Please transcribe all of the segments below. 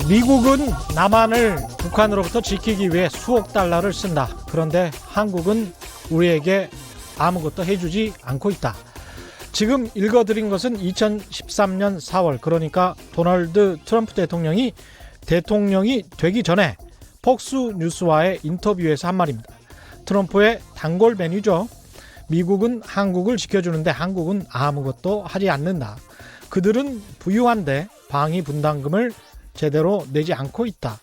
미국은 남한을 북한으로부터 지키기 위해 수억 달러를 쓴다. 그런데 한국은 우리에게 아무것도 해주지 않고 있다. 지금 읽어드린 것은 2013년 4월, 그러니까 도널드 트럼프 대통령이 되기 전에 폭스뉴스와의 인터뷰에서 한 말입니다. 트럼프의 단골 메뉴죠. 미국은 한국을 지켜주는데 한국은 아무것도 하지 않는다. 그들은 부유한데 방위 분담금을 제대로 내지 않고 있다.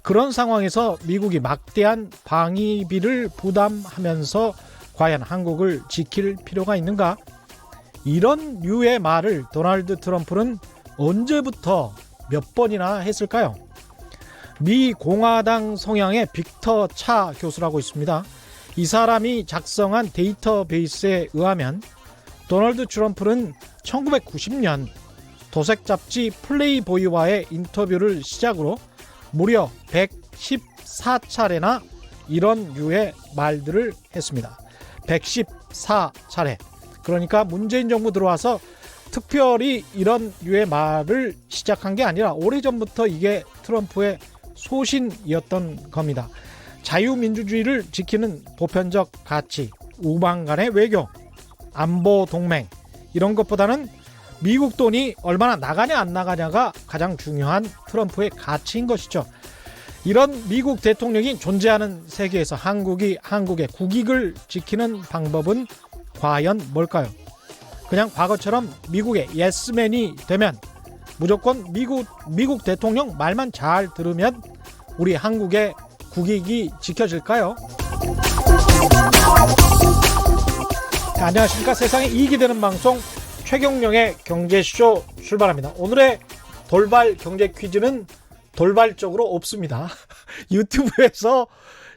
그런 상황에서 미국이 막대한 방위비를 부담하면서 과연 한국을 지킬 필요가 있는가? 이런 류의 말을 도널드 트럼프는 언제부터 몇 번이나 했을까요? 미 공화당 성향의 빅터 차 교수라고 있습니다. 이 사람이 작성한 데이터베이스에 의하면 도널드 트럼프는 1990년 도색 잡지 플레이보이와의 인터뷰를 시작으로 무려 114차례나 이런 류의 말들을 했습니다. 114차례. 그러니까 문재인 정부 들어와서 특별히 이런 류의 말을 시작한 게 아니라 오래전부터 이게 트럼프의 소신이었던 겁니다. 자유민주주의를 지키는 보편적 가치, 우방 간의 외교, 안보 동맹, 이런 것보다는 미국 돈이 얼마나 나가냐 안 나가냐가 가장 중요한 트럼프의 가치인 것이죠. 이런 미국 대통령이 존재하는 세계에서 한국의 국익을 지키는 방법은 과연 뭘까요? 그냥 과거처럼 미국의 예스맨이 되면, 무조건 미국 대통령 말만 잘 들으면 우리 한국의 국익이 지켜질까요? 안녕하십니까. 세상에 이익이 되는 방송 최경영의 경제쇼 출발합니다. 오늘의 돌발 경제 퀴즈는 돌발적으로 없습니다. 유튜브에서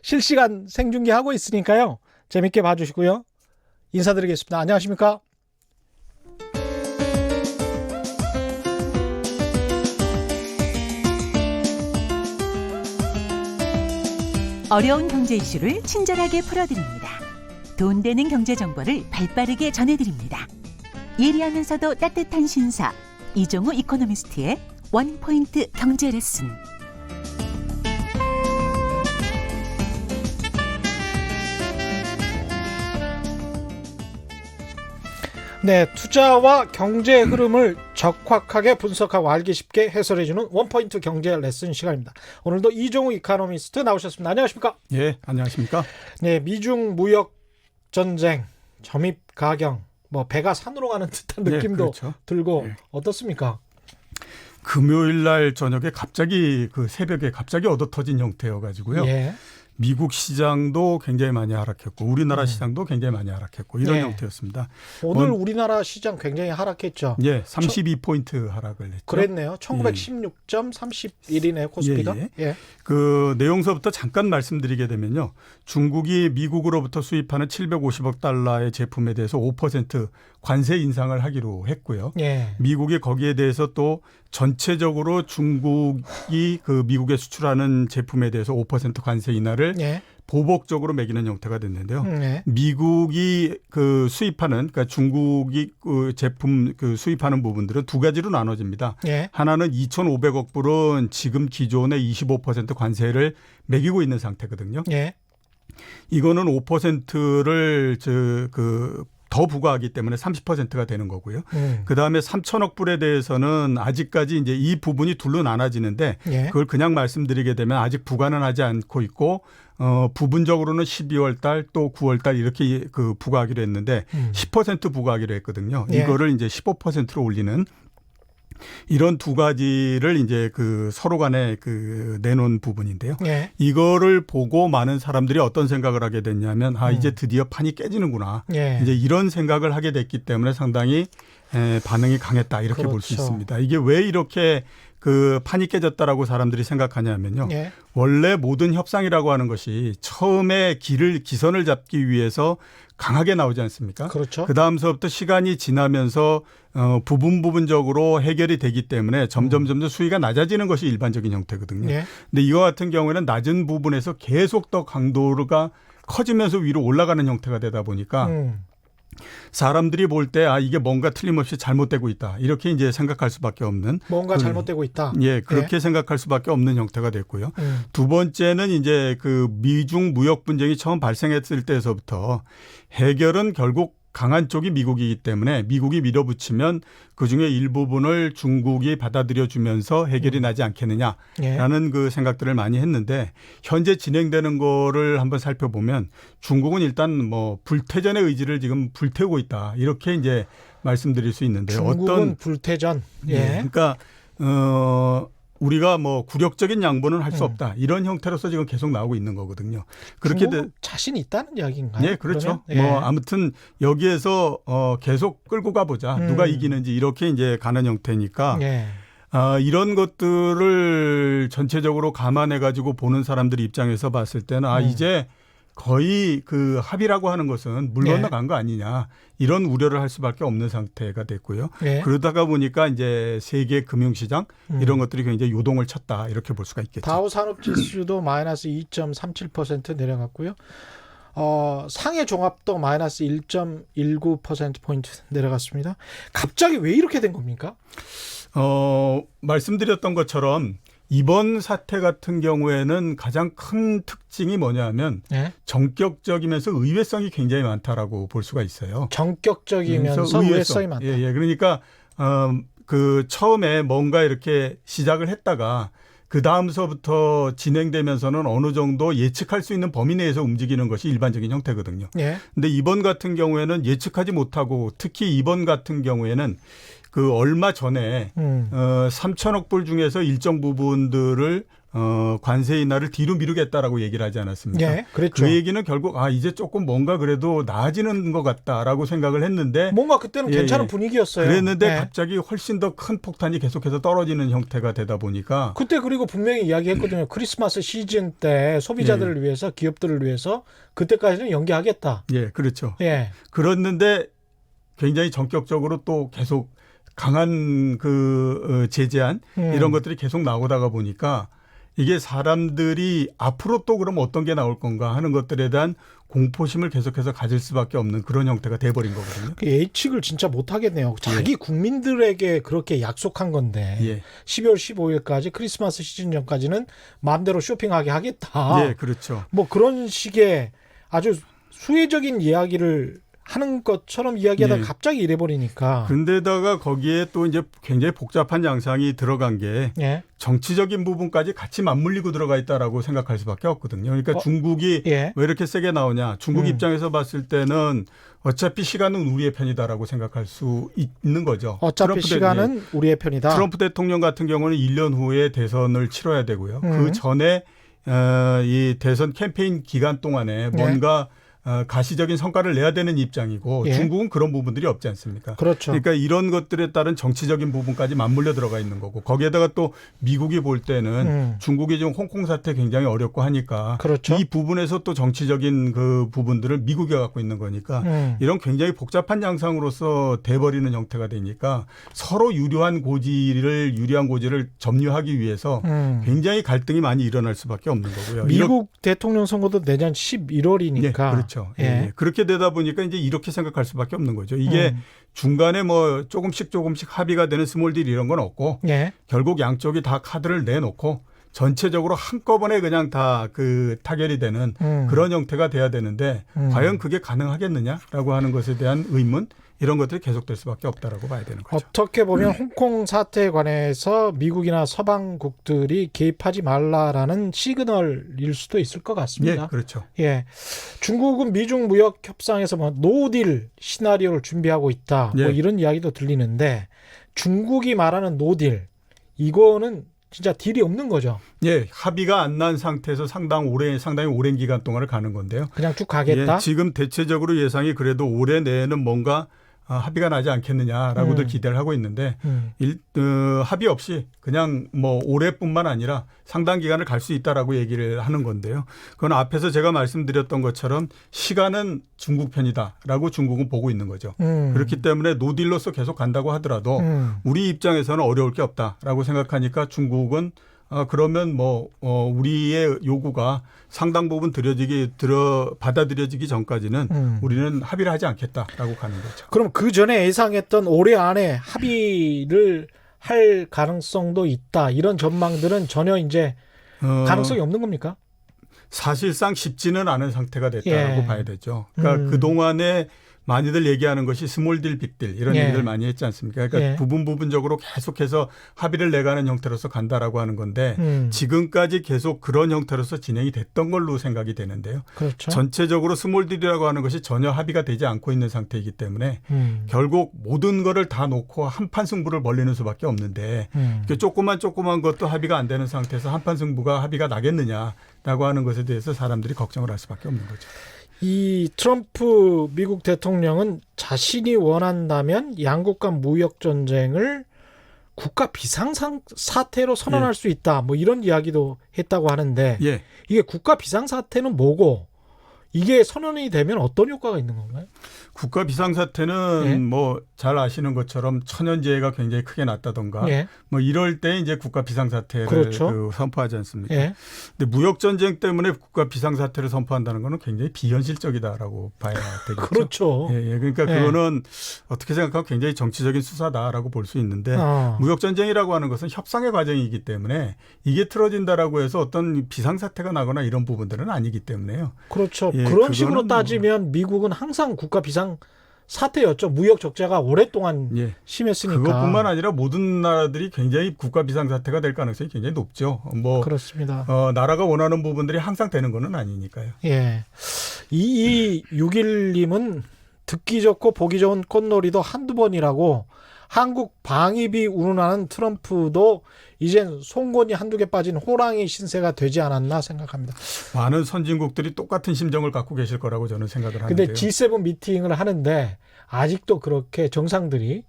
실시간 생중계하고 있으니까요. 재밌게 봐주시고요. 인사드리겠습니다. 안녕하십니까. 어려운 경제 이슈를 친절하게 풀어드립니다. 돈 되는 경제 정보를 발빠르게 전해드립니다. 예리하면서도 따뜻한 신사, 이종우 이코노미스트의 원포인트 경제 레슨. 네, 투자와 경제 흐름을 적확하게 분석하고 알기 쉽게 해설해주는 원포인트 경제 레슨 시간입니다. 오늘도 이종우 이코노미스트 나오셨습니다. 안녕하십니까? 예, 안녕하십니까? 네, 미중 무역 전쟁, 점입 가경, 배가 산으로 가는 듯한 느낌도 그렇죠. 들고 예. 어떻습니까? 금요일 날 저녁에 갑자기 새벽에 갑자기 얻어터진 형태여가지고요. 예. 미국 시장도 굉장히 많이 하락했고 우리나라 시장도 굉장히 많이 하락했고 이런 예. 형태였습니다. 오늘 우리나라 시장 굉장히 하락했죠. 예, 32포인트 하락을 했죠. 그랬네요. 1916.31이네요. 코스피가. 예. 그 내용서부터 잠깐 말씀드리게 되면요. 중국이 미국으로부터 수입하는 750억 달러의 제품에 대해서 5% 관세 인상을 하기로 했고요. 예. 미국이 거기에 대해서 또 전체적으로 중국이 미국에 수출하는 제품에 대해서 5% 관세 인하를 예. 보복적으로 매기는 형태가 됐는데요. 예. 미국이 수입하는, 그러니까 중국이 제품 수입하는 부분들은 두 가지로 나눠집니다. 예. 하나는 2,500억 불은 지금 기존의 25% 관세를 매기고 있는 상태거든요. 예. 이거는 5%를 더 부과하기 때문에 30%가 되는 거고요. 그다음에 3천억 불에 대해서는 아직까지 이제 이 부분이 둘로 나눠지는데 예. 그걸 그냥 말씀드리게 되면 아직 부과는 하지 않고 있고 부분적으로는 12월 달 또 9월 달 이렇게 부과하기로 했는데 10% 부과하기로 했거든요. 예. 이거를 이제 15%로 올리는 이런 두 가지를 이제 서로 간에 내놓은 부분인데요. 예. 이거를 보고 많은 사람들이 어떤 생각을 하게 됐냐면 이제 드디어 판이 깨지는구나. 예. 이제 이런 생각을 하게 됐기 때문에 상당히 반응이 강했다 이렇게 볼 수 그렇죠. 있습니다. 이게 왜 이렇게 판이 깨졌다라고 사람들이 생각하냐면요. 예. 원래 모든 협상이라고 하는 것이 처음에 기선을 잡기 위해서 강하게 나오지 않습니까? 그렇죠. 그 다음서부터 시간이 지나면서 부분적으로 해결이 되기 때문에 점점 수위가 낮아지는 것이 일반적인 형태거든요. 예. 근데 이와 같은 경우에는 낮은 부분에서 계속 더 강도가 커지면서 위로 올라가는 형태가 되다 보니까 사람들이 볼 때 이게 뭔가 틀림없이 잘못되고 있다. 이렇게 이제 생각할 수밖에 없는. 뭔가 잘못되고 있다. 예, 그렇게 생각할 수밖에 없는 형태가 됐고요. 음. 두 번째는 이제 그 미중 무역 분쟁이 처음 발생했을 때에서부터 해결은 결국 강한 쪽이 미국이기 때문에 미국이 밀어붙이면 그중에 일부분을 중국이 받아들여 주면서 해결이 나지 않겠느냐라는 예. 그 생각들을 많이 했는데 현재 진행되는 거를 한번 살펴보면 중국은 일단 뭐 불태전의 의지를 지금 불태우고 있다. 이렇게 이제 말씀드릴 수 있는데요. 중국은 불태전. 예. 그러니까 우리가 뭐 굴욕적인 양보는 할 수 없다. 이런 형태로서 지금 계속 나오고 있는 거거든요. 그렇게 중국은 자신 있다는 이야기인가요? 네, 그렇죠. 그러면? 예. 뭐 아무튼 여기에서 계속 끌고 가보자. 누가 이기는지 이렇게 이제 가는 형태니까 예. 이런 것들을 전체적으로 감안해 가지고 보는 사람들 입장에서 봤을 때는 이제 거의 그 합의라고 하는 것은 물 예. 건너간 거 아니냐 이런 우려를 할 수밖에 없는 상태가 됐고요. 예. 그러다가 보니까 이제 세계 금융시장 이런 것들이 굉장히 요동을 쳤다 이렇게 볼 수가 있겠죠. 다우 산업지수도 마이너스 2.37% 내려갔고요. 상해 종합도 마이너스 1.19%포인트 내려갔습니다. 갑자기 왜 이렇게 된 겁니까? 말씀드렸던 것처럼 이번 사태 같은 경우에는 가장 큰 특징이 뭐냐면 예? 정격적이면서 의외성이 굉장히 많다라고 볼 수가 있어요. 정격적이면서 의외성이 많다. 예. 그러니까 그 처음에 뭔가 이렇게 시작을 했다가 그 다음서부터 진행되면서는 어느 정도 예측할 수 있는 범위 내에서 움직이는 것이 일반적인 형태거든요. 예. 근데 이번 같은 경우에는 예측하지 못하고 특히 이번 같은 경우에는 그 얼마 전에 3천억 불 중에서 일정 부분들을 관세 인하를 뒤로 미루겠다라고 얘기를 하지 않았습니까? 예, 그랬죠. 그 얘기는 결국 이제 조금 뭔가 그래도 나아지는 것 같다라고 생각을 했는데 뭔가 그때는 괜찮은 분위기였어요. 그랬는데 예. 갑자기 훨씬 더 큰 폭탄이 계속해서 떨어지는 형태가 되다 보니까 그때 그리고 분명히 이야기했거든요. 크리스마스 시즌 때 소비자들을 위해서 기업들을 위해서 그때까지는 연기하겠다. 예, 그렇죠. 예. 그랬는데 굉장히 전격적으로 또 계속 강한 그 제재안 이런 것들이 계속 나오다가 보니까 이게 사람들이 앞으로 또 그럼 어떤 게 나올 건가 하는 것들에 대한 공포심을 계속해서 가질 수밖에 없는 그런 형태가 돼버린 거거든요. 예측을 진짜 못하겠네요. 자기 국민들에게 그렇게 약속한 건데 예. 12월 15일까지 크리스마스 시즌 전까지는 마음대로 쇼핑하게 하겠다. 예, 그렇죠. 뭐 그런 식의 아주 수혜적인 이야기를 하는 것처럼 이야기하다가 갑자기 이래버리니까. 근데다가 거기에 또 이제 굉장히 복잡한 양상이 들어간 게 예. 정치적인 부분까지 같이 맞물리고 들어가 있다라고 생각할 수밖에 없거든요. 그러니까 중국이 예. 왜 이렇게 세게 나오냐. 중국 입장에서 봤을 때는 어차피 시간은 우리의 편이다라고 생각할 수 있는 거죠. 어차피 시간은 우리의 편이다. 트럼프 대통령 같은 경우는 1년 후에 대선을 치러야 되고요. 그 전에 이 대선 캠페인 기간 동안에 뭔가 가시적인 성과를 내야 되는 입장이고 예. 중국은 그런 부분들이 없지 않습니까? 그렇죠. 그러니까 이런 것들에 따른 정치적인 부분까지 맞물려 들어가 있는 거고 거기에다가 또 미국이 볼 때는 중국이 지금 홍콩 사태 굉장히 어렵고 하니까 그렇죠. 이 부분에서 또 정치적인 그 부분들을 미국이 갖고 있는 거니까 이런 굉장히 복잡한 양상으로서 돼버리는 형태가 되니까 서로 유리한 고지를 점유하기 위해서 굉장히 갈등이 많이 일어날 수밖에 없는 거고요. 미국 대통령 선거도 내년 11월이니까. 네, 그렇죠. 예. 그렇게 되다 보니까 이제 이렇게 생각할 수밖에 없는 거죠. 이게 중간에 뭐 조금씩 합의가 되는 스몰 딜 이런 건 없고 예. 결국 양쪽이 다 카드를 내놓고 전체적으로 한꺼번에 그냥 다 그 타결이 되는 그런 형태가 돼야 되는데 과연 그게 가능하겠느냐라고 하는 것에 대한 의문 이런 것들이 계속될 수밖에 없다라고 봐야 되는 거죠. 어떻게 보면 홍콩 사태에 관해서 미국이나 서방국들이 개입하지 말라라는 시그널일 수도 있을 것 같습니다. 예, 그렇죠. 예, 중국은 미중 무역 협상에서 뭐 노딜 시나리오를 준비하고 있다. 예. 뭐 이런 이야기도 들리는데 중국이 말하는 노딜 이거는 진짜 딜이 없는 거죠. 예, 합의가 안 난 상태에서 상당히 오랜 기간 동안을 가는 건데요. 그냥 쭉 가겠다. 예, 지금 대체적으로 예상이 그래도 올해 내에는 뭔가 합의가 나지 않겠느냐라고들 기대를 하고 있는데 합의 없이 그냥 뭐 올해뿐만 아니라 상당 기간을 갈 수 있다라고 얘기를 하는 건데요. 그건 앞에서 제가 말씀드렸던 것처럼 시간은 중국 편이다라고 중국은 보고 있는 거죠. 그렇기 때문에 노딜로서 계속 간다고 하더라도 우리 입장에서는 어려울 게 없다라고 생각하니까 중국은 그러면 우리의 요구가 상당 부분 받아들여지기 전까지는 우리는 합의를 하지 않겠다라고 가는 거죠. 그럼 그 전에 예상했던 올해 안에 합의를 할 가능성도 있다. 이런 전망들은 전혀 이제 가능성이 없는 겁니까? 사실상 쉽지는 않은 상태가 됐다고 예. 봐야 되죠. 그러니까 그동안에 많이들 얘기하는 것이 스몰 딜, 빅 딜 이런 예. 얘기들 많이 했지 않습니까? 그러니까 예. 부분적으로 계속해서 합의를 내가는 형태로서 간다라고 하는 건데 지금까지 계속 그런 형태로서 진행이 됐던 걸로 생각이 되는데요. 그렇죠. 전체적으로 스몰 딜이라고 하는 것이 전혀 합의가 되지 않고 있는 상태이기 때문에 결국 모든 거를 다 놓고 한판 승부를 벌리는 수밖에 없는데 조그만 것도 합의가 안 되는 상태에서 한판 승부가 합의가 나겠느냐라고 하는 것에 대해서 사람들이 걱정을 할 수밖에 없는 거죠. 이 트럼프 미국 대통령은 자신이 원한다면 양국 간 무역 전쟁을 국가 비상사태로 선언할 예. 수 있다. 뭐 이런 이야기도 했다고 하는데 예. 이게 국가 비상사태는 뭐고 이게 선언이 되면 어떤 효과가 있는 건가요? 국가 비상사태는 예. 잘 아시는 것처럼 천연재해가 굉장히 크게 났다던가 예. 이럴 때 이제 국가 비상사태를 그렇죠. 선포하지 않습니까? 예. 근데 무역 전쟁 때문에 국가 비상사태를 선포한다는 거는 굉장히 비현실적이다라고 봐야 되겠죠. 그렇죠. 예. 그러니까 그거는 어떻게 생각하면 굉장히 정치적인 수사다라고 볼 수 있는데 무역 전쟁이라고 하는 것은 협상의 과정이기 때문에 이게 틀어진다라고 해서 어떤 비상사태가 나거나 이런 부분들은 아니기 때문에요. 그렇죠. 예, 그런 식으로 그거는 따지면 미국은 항상 국가 비상 사태였죠. 무역 적자가 오랫동안 예. 심했으니까. 그것뿐만 아니라 모든 나라들이 굉장히 국가 비상사태가 될 가능성이 굉장히 높죠. 그렇습니다. 나라가 원하는 부분들이 항상 되는 거는 아니니까요. 예. 2261님은 듣기 좋고 보기 좋은 꽃놀이도 한두 번이라고 한국 방위비 운운하는 트럼프도 이젠 송곳니 한두 개 빠진 호랑이 신세가 되지 않았나 생각합니다. 많은 선진국들이 똑같은 심정을 갖고 계실 거라고 저는 생각을 하는데요. 근데 G7 미팅을 하는데 아직도 그렇게 정상들이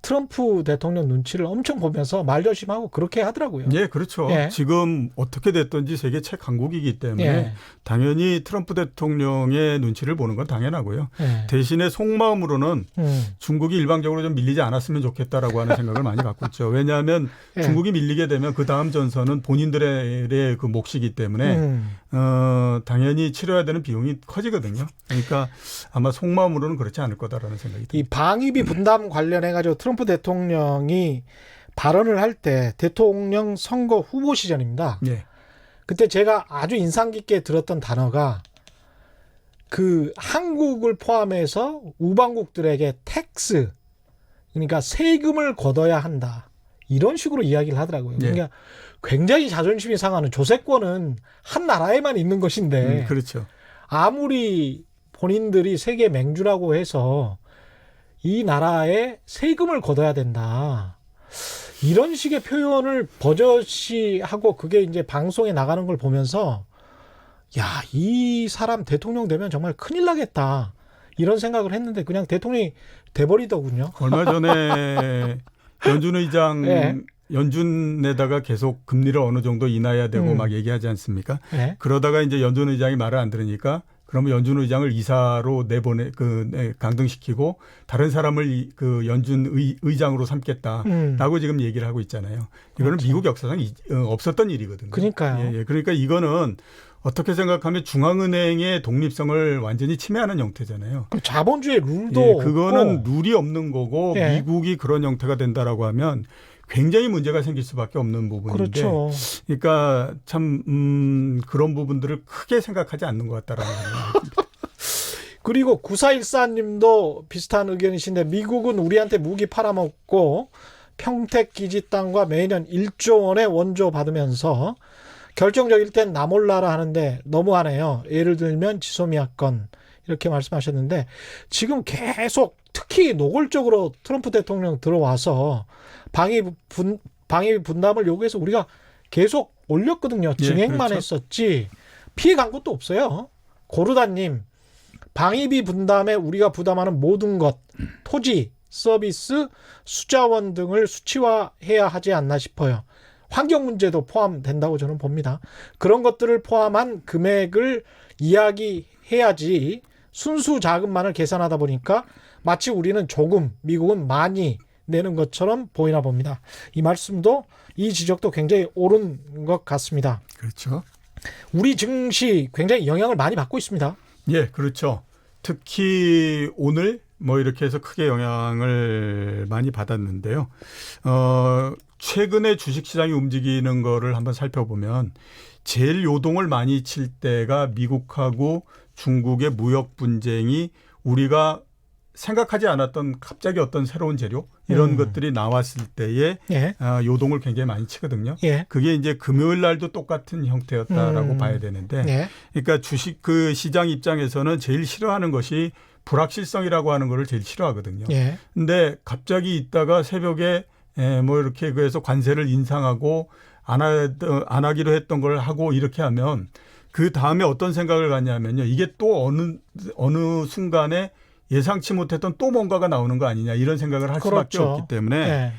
트럼프 대통령 눈치를 엄청 보면서 말조심하고 그렇게 하더라고요. 예, 그렇죠. 예. 지금 어떻게 됐든지 세계 최강국이기 때문에 예. 당연히 트럼프 대통령의 눈치를 보는 건 당연하고요. 예. 대신에 속마음으로는 중국이 일방적으로 좀 밀리지 않았으면 좋겠다라고 하는 생각을 많이 갖고 있죠. 왜냐하면 예. 중국이 밀리게 되면 그 다음 전선은 본인들의 그 몫이기 때문에 당연히 치러야 되는 비용이 커지거든요. 그러니까 아마 속마음으로는 그렇지 않을 거다라는 생각이 듭니다. 이 방위비 분담 관련해 가지고 트럼프 대통령이 발언을 할 때 대통령 선거 후보 시절입니다. 예. 그때 제가 아주 인상 깊게 들었던 단어가 그 한국을 포함해서 우방국들에게 텍스, 그러니까 세금을 걷어야 한다. 이런 식으로 이야기를 하더라고요. 예. 그러니까 굉장히 자존심이 상하는, 조세권은 한 나라에만 있는 것인데 그렇죠. 아무리 본인들이 세계 맹주라고 해서 이 나라에 세금을 걷어야 된다. 이런 식의 표현을 버젓이 하고 그게 이제 방송에 나가는 걸 보면서 야, 이 사람 대통령 되면 정말 큰일 나겠다. 이런 생각을 했는데 그냥 대통령이 돼버리더군요. 얼마 전에 연준 의장 예. 연준에다가 계속 금리를 어느 정도 인하해야 되고 막 얘기하지 않습니까? 예. 그러다가 이제 연준 의장이 말을 안 들으니까 그러면 연준 의장을 이사로 강등시키고 다른 사람을 그 연준 의장으로 삼겠다라고 지금 얘기를 하고 있잖아요. 이거는 그렇죠. 미국 역사상 없었던 일이거든요. 그러니까요. 예. 그러니까 이거는 어떻게 생각하면 중앙은행의 독립성을 완전히 침해하는 형태잖아요. 그럼 자본주의 룰도 예, 그거는 없고. 룰이 없는 거고 예. 미국이 그런 형태가 된다라고 하면 굉장히 문제가 생길 수밖에 없는 부분인데, 그렇죠. 그러니까 참 그런 부분들을 크게 생각하지 않는 것 같다라는 생각입니다. 그리고 9414님도 비슷한 의견이신데 미국은 우리한테 무기 팔아먹고 평택기지 땅과 매년 1조 원의 원조 받으면서 결정적일 땐 나 몰라라 하는데 너무하네요. 예를 들면 지소미아건 이렇게 말씀하셨는데 지금 계속 특히 노골적으로 트럼프 대통령 들어와서 방위비 분담을 요구해서 우리가 계속 올렸거든요. 진행만 그렇죠. 했었지 피해간 것도 없어요. 고르다님, 방위비 분담에 우리가 부담하는 모든 것, 토지, 서비스, 수자원 등을 수치화해야 하지 않나 싶어요. 환경 문제도 포함된다고 저는 봅니다. 그런 것들을 포함한 금액을 이야기해야지 순수 자금만을 계산하다 보니까 마치 우리는 조금, 미국은 많이 내는 것처럼 보이나 봅니다. 이 말씀도 이 지적도 굉장히 옳은 것 같습니다. 그렇죠. 우리 증시 굉장히 영향을 많이 받고 있습니다. 예, 그렇죠. 특히 오늘 뭐 이렇게 해서 크게 영향을 많이 받았는데요. 최근에 주식시장이 움직이는 거를 한번 살펴보면 제일 요동을 많이 칠 때가 미국하고 중국의 무역 분쟁이 우리가 생각하지 않았던 갑자기 어떤 새로운 재료 이런 것들이 나왔을 때에 예. 요동을 굉장히 많이 치거든요. 예. 그게 이제 금요일 날도 똑같은 형태였다라고 봐야 되는데, 예. 그러니까 주식 그 시장 입장에서는 제일 싫어하는 것이 불확실성이라고 하는 거를 제일 싫어하거든요. 예. 근데 갑자기 있다가 새벽에 뭐 이렇게 그래서 관세를 인상하고 안 하기로 했던 걸 하고 이렇게 하면 그 다음에 어떤 생각을 갖냐면요. 이게 또 어느 순간에 예상치 못했던 또 뭔가가 나오는 거 아니냐 이런 생각을 할 수밖에 그렇죠. 없기 때문에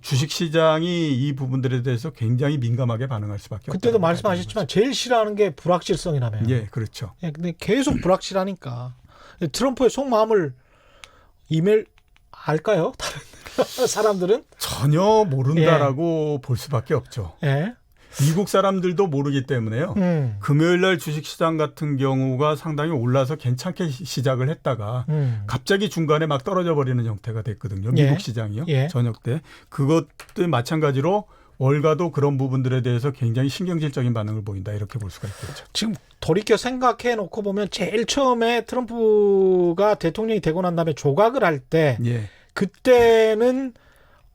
주식시장이 이 부분들에 대해서 굉장히 민감하게 반응할 수밖에 없다. 그때도 말씀하셨지만 제일 싫어하는 게 불확실성이라며요. 예, 그렇죠. 예, 근데 계속 불확실하니까 트럼프의 속마음을 이메일 알까요? 다른 사람들은 전혀 모른다라고 볼 수밖에 없죠. 예. 미국 사람들도 모르기 때문에요. 금요일 날 주식시장 같은 경우가 상당히 올라서 괜찮게 시작을 했다가 갑자기 중간에 막 떨어져 버리는 형태가 됐거든요. 미국 예. 시장이요. 예. 저녁 때. 그것도 마찬가지로 월가도 그런 부분들에 대해서 굉장히 신경질적인 반응을 보인다. 이렇게 볼 수가 있겠죠. 지금 돌이켜 생각해 놓고 보면 제일 처음에 트럼프가 대통령이 되고 난 다음에 조각을 할 때 예. 그때는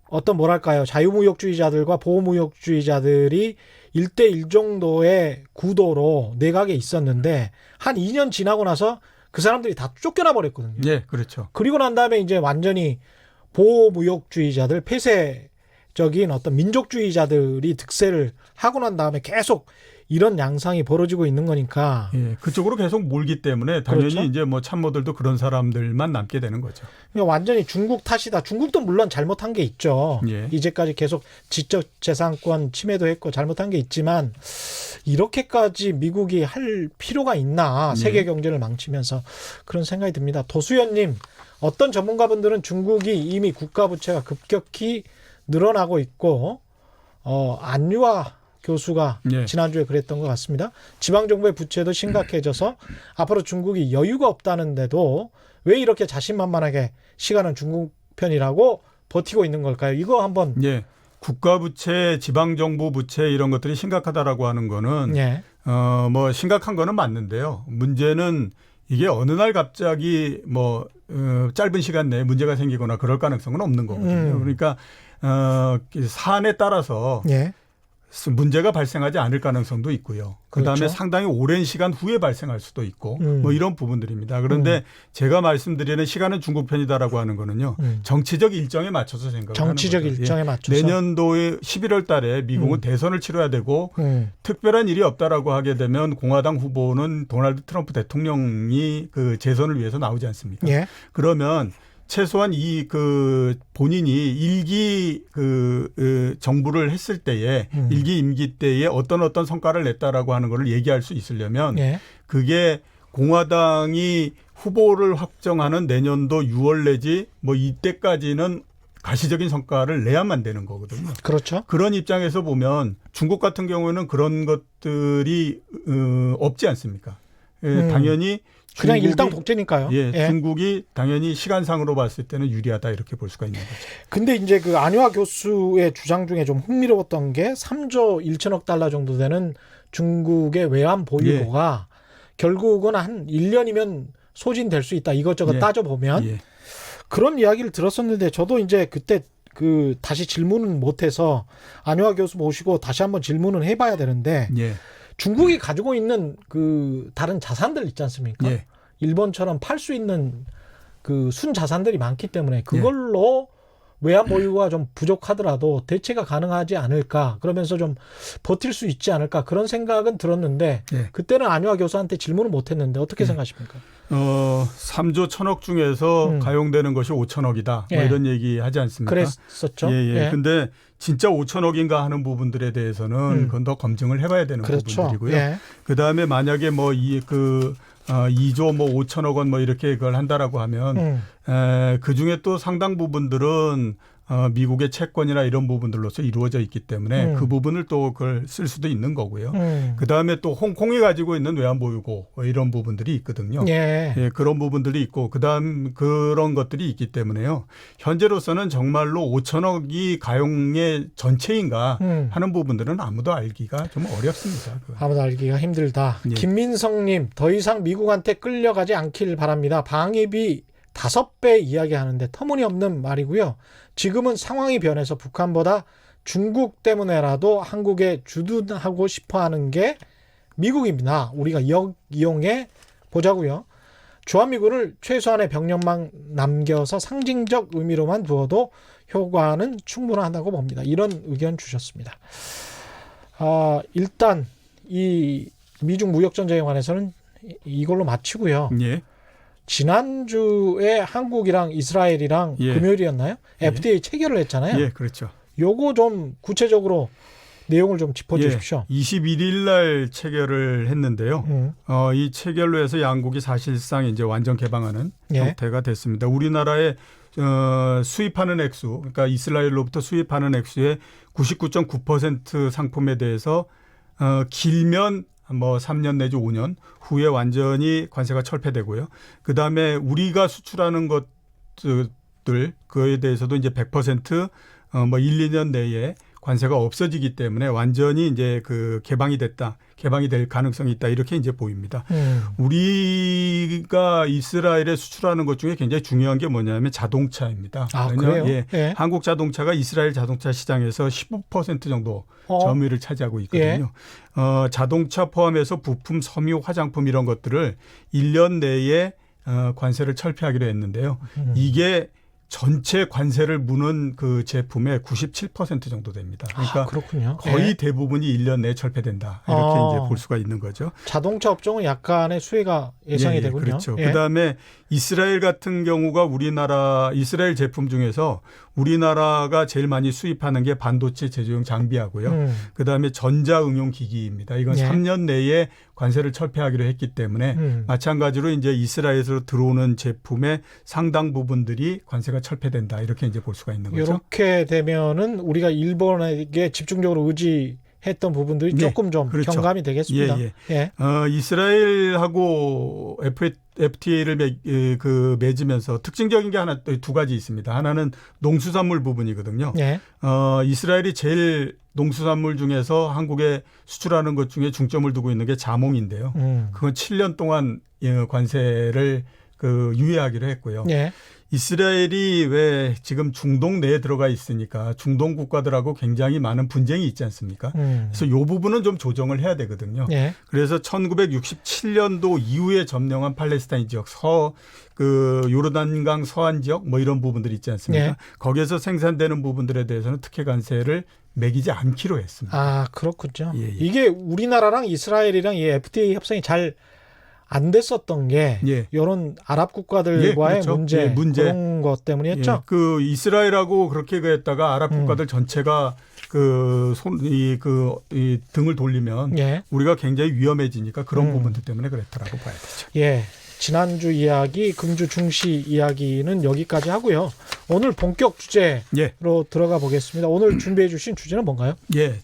어떤 뭐랄까요 자유무역주의자들과 보호무역주의자들이 1대1 정도의 구도로 내각에 있었는데 한 2년 지나고 나서 그 사람들이 다 쫓겨나 버렸거든요. 예, 그렇죠. 그리고 난 다음에 이제 완전히 보호무역주의자들 폐쇄적인 어떤 민족주의자들이 득세를 하고 난 다음에 계속 이런 양상이 벌어지고 있는 거니까. 예, 그쪽으로 계속 몰기 때문에 당연히 그렇죠? 이제 뭐 참모들도 그런 사람들만 남게 되는 거죠. 그러니까 완전히 중국 탓이다. 중국도 물론 잘못한 게 있죠. 예. 이제까지 계속 지적재산권 침해도 했고 잘못한 게 있지만 이렇게까지 미국이 할 필요가 있나. 세계 경제를 망치면서 그런 생각이 듭니다. 도수연님, 어떤 전문가분들은 중국이 이미 국가부채가 급격히 늘어나고 있고 안유아 교수가 예. 지난주에 그랬던 것 같습니다. 지방정부의 부채도 심각해져서 앞으로 중국이 여유가 없다는데도 왜 이렇게 자신만만하게 시간은 중국 편이라고 버티고 있는 걸까요? 이거 한번. 예. 국가 부채, 지방 정부 부채 이런 것들이 심각하다라고 하는 거는 예. 뭐 심각한 거는 맞는데요. 문제는 이게 어느 날 갑자기 뭐 짧은 시간 내에 문제가 생기거나 그럴 가능성은 없는 거거든요. 그러니까 사안에 따라서 예. 문제가 발생하지 않을 가능성도 있고요. 그다음에 그렇죠. 상당히 오랜 시간 후에 발생할 수도 있고 뭐 이런 부분들입니다. 그런데 제가 말씀드리는 시간은 중국 편이다라고 하는 거는요. 정치적 일정에 맞춰서 생각을 정치적 하는 거죠. 일정에 예. 맞춰서. 내년도에 11월 달에 미국은 대선을 치러야 되고 특별한 일이 없다라고 하게 되면 공화당 후보는 도널드 트럼프 대통령이 그 재선을 위해서 나오지 않습니까? 예. 그러면 최소한 이 그 본인이 일기 정부를 했을 때에 일기 임기 때에 어떤 성과를 냈다라고 하는 거를 얘기할 수 있으려면 예. 그게 공화당이 후보를 확정하는 내년도 6월 내지 뭐 이때까지는 가시적인 성과를 내야만 되는 거거든요. 그렇죠. 그런 입장에서 보면 중국 같은 경우에는 그런 것들이 없지 않습니까? 당연히 그냥 중국이, 일당 독재니까요. 예, 예. 중국이 당연히 시간상으로 봤을 때는 유리하다 이렇게 볼 수가 있는 거죠. 근데 이제 그 안유아 교수의 주장 중에 좀 흥미로웠던 게 3조 1천억 달러 정도 되는 중국의 외환 보유고가 결국은 한 1년이면 소진될 수 있다. 이것저것 예. 따져보면. 예. 그런 이야기를 들었었는데 저도 이제 그때 그 다시 질문은 못해서 안유아 교수 모시고 다시 한번 질문은 해봐야 되는데 예. 중국이 가지고 있는 그 다른 자산들 있지 않습니까? 예. 일본처럼 팔 수 있는 그 순자산들이 많기 때문에 그걸로 외환 보유가 좀 부족하더라도 대체가 가능하지 않을까 그러면서 좀 버틸 수 있지 않을까 그런 생각은 들었는데 예. 그때는 안유아 교수한테 질문을 못했는데 어떻게 생각하십니까? 3조 1천억 중에서 가용되는 것이 5천억이다. 예. 뭐 이런 얘기 하지 않습니까? 그랬었죠. 예. 근데 진짜 5천억인가 하는 부분들에 대해서는 그건 더 검증을 해봐야 되는 그렇죠. 부분들이고요. 예. 그다음에 만약에 뭐 2조 뭐 5천억 원 뭐 이렇게 그걸 한다라고 하면 그 중에 또 상당 부분들은 미국의 채권이나 이런 부분들로서 이루어져 있기 때문에 그 부분을 또 그걸 쓸 수도 있는 거고요. 그다음에 또 홍콩이 가지고 있는 외환보유고 이런 부분들이 있거든요. 예. 예, 그런 부분들이 있고 그다음 그런 것들이 있기 때문에요. 현재로서는 정말로 5천억이 가용의 전체인가 하는 부분들은 아무도 알기가 좀 어렵습니다. 아무도 알기가 힘들다. 예. 김민성님, 더 이상 미국한테 끌려가지 않길 바랍니다. 방위비 5배 이야기하는데 터무니없는 말이고요. 지금은 상황이 변해서 북한보다 중국 때문에라도 한국에 주둔하고 싶어하는 게 미국입니다. 우리가 이용해 보자고요. 주한미군을 최소한의 병력만 남겨서 상징적 의미로만 두어도 효과는 충분하다고 봅니다. 이런 의견 주셨습니다. 일단 이 미중 무역전쟁에 관해서는 이걸로 마치고요. 예. 지난주에 한국이랑 이스라엘이랑 예. 금요일이었나요? 예. FDA 체결을 했잖아요. 예, 그렇죠. 요거 좀 구체적으로 내용을 좀 짚어주십시오. 예, 21일 날 체결을 했는데요. 이 체결로 해서 양국이 사실상 이제 완전 개방하는 예. 형태가 됐습니다. 우리나라에 수입하는 액수, 그러니까 이스라엘로부터 수입하는 액수의 99.9% 상품에 대해서 길면 뭐 3년 내지 5년 후에 완전히 관세가 철폐되고요. 그다음에 우리가 수출하는 것들 그에 대해서도 이제 100% 뭐 1, 2년 내에 관세가 없어지기 때문에 완전히 이제 그 개방이 될 가능성이 있다 이렇게 이제 보입니다. 우리가 이스라엘에 수출하는 것 중에 굉장히 중요한 게 뭐냐면 자동차입니다. 그래요? 예, 예. 한국 자동차가 이스라엘 자동차 시장에서 15% 정도 점유율을 차지하고 있거든요. 자동차 포함해서 부품, 섬유, 화장품 이런 것들을 1년 내에 관세를 철폐하기로 했는데요. 이게 전체 관세를 무는 그 제품의 97% 정도 됩니다. 그러니까 그렇군요. 거의 예. 대부분이 1년 내에 철폐된다. 이렇게 이제 볼 수가 있는 거죠. 자동차 업종은 약간의 수혜가 예상이 되군요. 그렇죠. 예. 그다음에 이스라엘 같은 경우가 이스라엘 제품 중에서 우리나라가 제일 많이 수입하는 게 반도체 제조용 장비하고요. 그다음에 전자응용 기기입니다. 이건 예. 3년 내에 관세를 철폐하기로 했기 때문에 마찬가지로 이제 이스라엘에서 들어오는 제품의 상당 부분들이 관세가 철폐된다. 이렇게 이제 볼 수가 있는 거죠. 이렇게 되면은 우리가 일본에게 집중적으로 의지했던 부분들이 조금 좀 그렇죠. 경감이 되겠습니다. 예. 이스라엘하고 FTA를 맺으면서 특징적인 게 두 가지 있습니다. 하나는 농수산물 부분이거든요. 예. 이스라엘이 제일 농수산물 중에서 한국에 수출하는 것 중에 중점을 두고 있는 게 자몽인데요. 그건 7년 동안 관세를 유예하기로 했고요. 예. 이스라엘이 왜 지금 중동 내에 들어가 있으니까 중동 국가들하고 굉장히 많은 분쟁이 있지 않습니까? 그래서 이 부분은 좀 조정을 해야 되거든요. 예. 그래서 1967년도 이후에 점령한 팔레스타인 지역, 요르단강 서안 지역 뭐 이런 부분들이 있지 않습니까? 예. 거기에서 생산되는 부분들에 대해서는 특혜 관세를 매기지 않기로 했습니다. 그렇군요. 예. 이게 우리나라랑 이스라엘이랑 이 FTA 협상이 잘 안 됐었던 게 이런 아랍 국가들과의 그렇죠. 문제 그런 것 때문이었죠. 이스라엘하고 그렇게 했다가 아랍 국가들 전체가 이 등을 돌리면 우리가 굉장히 위험해지니까 그런 부분들 때문에 그랬다라고 봐야 되죠. 예. 지난주 이야기, 금주 중시 이야기는 여기까지 하고요. 오늘 본격 주제로 들어가 보겠습니다. 오늘 준비해 주신 주제는 뭔가요? 예.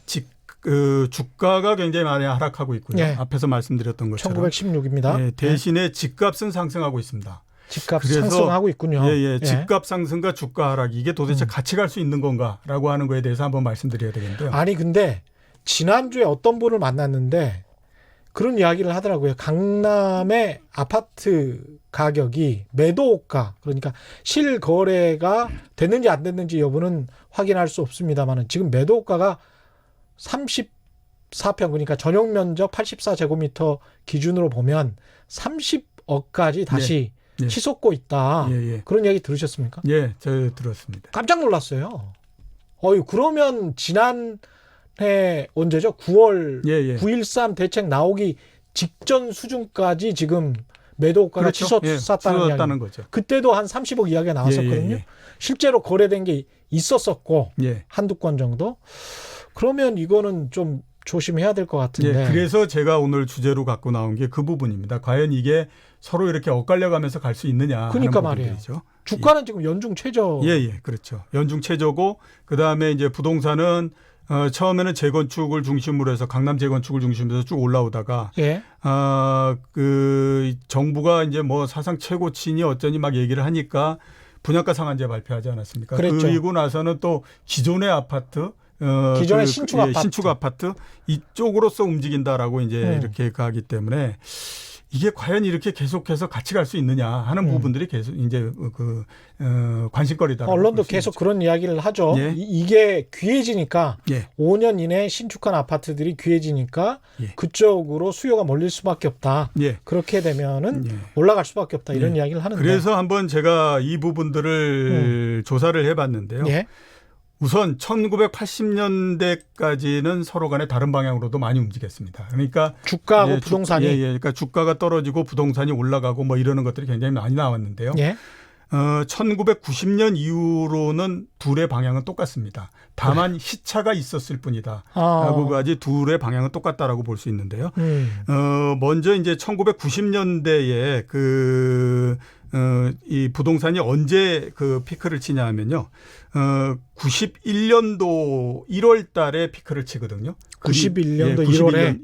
주가가 굉장히 많이 하락하고 있고요. 앞에서 말씀드렸던 것처럼 1916입니다. 대신에 집값은 상승하고 있습니다. 집값 상승하고 있군요. 집값 상승과 주가 하락 이게 도대체 같이 갈 수 있는 건가라고 하는 거에 대해서 한번 말씀드려야 되겠는데요. 아니 근데 지난주에 어떤 분을 만났는데 그런 이야기를 하더라고요. 강남의 아파트 가격이 매도가 그러니까 실거래가 됐는지 안 됐는지 여부는 확인할 수 없습니다만 지금 매도가가 34평 그러니까 전용 면적 84제곱미터 기준으로 보면 30억까지 다시 치솟고 있다. 그런 얘기 들으셨습니까? 예, 저 들었습니다. 깜짝 놀랐어요. 그러면 지난해 언제죠? 9월 9.13 대책 나오기 직전 수준까지 지금 매도가가 치솟았다는 거죠. 그때도 한 30억 이야기가 나왔었거든요. 실제로 거래된 게 있었었고 한두 건 정도. 그러면 이거는 좀 조심해야 될 것 같은데. 예, 그래서 제가 오늘 주제로 갖고 나온 게 그 부분입니다. 과연 이게 서로 이렇게 엇갈려가면서 갈 수 있느냐 그러니까 하는 말이에요. 부분들이죠. 주가는 지금 연중 최저. 예, 그렇죠. 연중 최저고 그다음에 이제 부동산은 처음에는 재건축을 중심으로 해서 강남 재건축을 중심으로 해서 쭉 올라오다가 예. 그 정부가 이제 뭐 사상 최고치니 어쩌니 막 얘기를 하니까 분양가 상한제 발표하지 않았습니까? 그랬죠. 그리고 나서는 또 기존의 아파트 기존의 신축 아파트. 신축 아파트 이쪽으로서 움직인다라고 이제 이렇게 가기 때문에 이게 과연 이렇게 계속해서 같이 갈 수 있느냐 하는 부분들이 계속 이제 관심거리다. 언론도 계속 그런 이야기를 하죠. 예. 이게 귀해지니까 예. 5년 이내에 신축한 아파트들이 귀해지니까 예. 그쪽으로 수요가 몰릴 수밖에 없다. 예. 그렇게 되면은 예. 올라갈 수밖에 없다. 이런 예. 이야기를 하는데. 그래서 한번 제가 이 부분들을 조사를 해봤는데요. 예. 우선 1980년대까지는 서로 간에 다른 방향으로도 많이 움직였습니다. 그러니까 주가하고 예, 부동산이. 그러니까 주가가 떨어지고 부동산이 올라가고 뭐 이러는 것들이 굉장히 많이 나왔는데요. 예. 1990년 이후로는 둘의 방향은 똑같습니다. 다만 시차가 있었을 뿐이다. 라고까지 둘의 방향은 똑같다라고 볼 수 있는데요. 먼저 이제 1990년대에 이 부동산이 언제 그 피크를 치냐 하면요. 91년도 1월 달에 피크를 치거든요. 91년도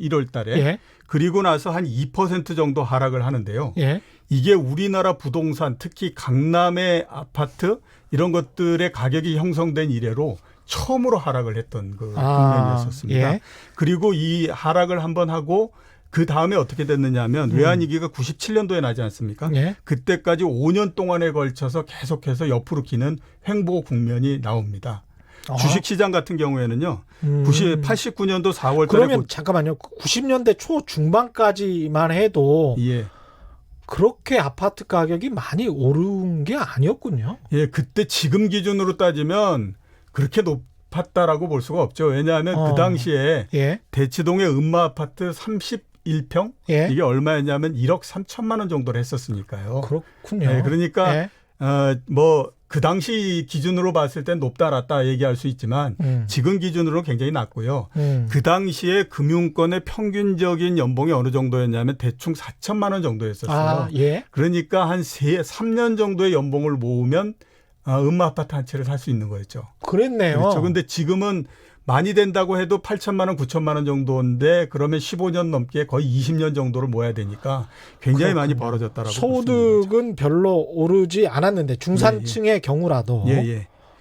1월 달에. 예. 그리고 나서 한 2% 정도 하락을 하는데요. 예. 이게 우리나라 부동산 특히 강남의 아파트 이런 것들의 가격이 형성된 이래로 처음으로 하락을 했던 그 국면이었었습니다. 예. 그리고 이 하락을 한번 하고 그 다음에 어떻게 됐느냐 하면 외환위기가 97년도에 나지 않습니까? 예. 그때까지 5년 동안에 걸쳐서 계속해서 옆으로 기는 횡보 국면이 나옵니다. 주식시장 같은 경우에는요. 89년도 4월 달에 그러면 잠깐만요. 90년대 초 중반까지만 해도 예. 그렇게 아파트 가격이 많이 오른 게 아니었군요. 예, 그때 지금 기준으로 따지면 그렇게 높았다라고 볼 수가 없죠. 왜냐하면 그 당시에 예. 대치동의 음마 아파트 31평 예. 이게 얼마였냐면 1억 3천만 원 정도를 했었으니까요. 그렇군요. 예, 그러니까 예. 뭐 그 당시 기준으로 봤을 땐 높다 낮다 얘기할 수 있지만 지금 기준으로 굉장히 낮고요. 그 당시에 금융권의 평균적인 연봉이 어느 정도였냐면 대충 4천만 원 정도였었어요. 예. 그러니까 한 3년 정도의 연봉을 모으면 음마 아파트 한 채를 살 수 있는 거였죠. 그랬네요. 그렇죠. 근데 지금은 많이 된다고 해도 8천만 원, 9천만 원 정도인데 그러면 15년 넘게 거의 20년 정도를 모아야 되니까 굉장히 많이 벌어졌다라고 소득은 별로 오르지 않았는데 중산층의 경우라도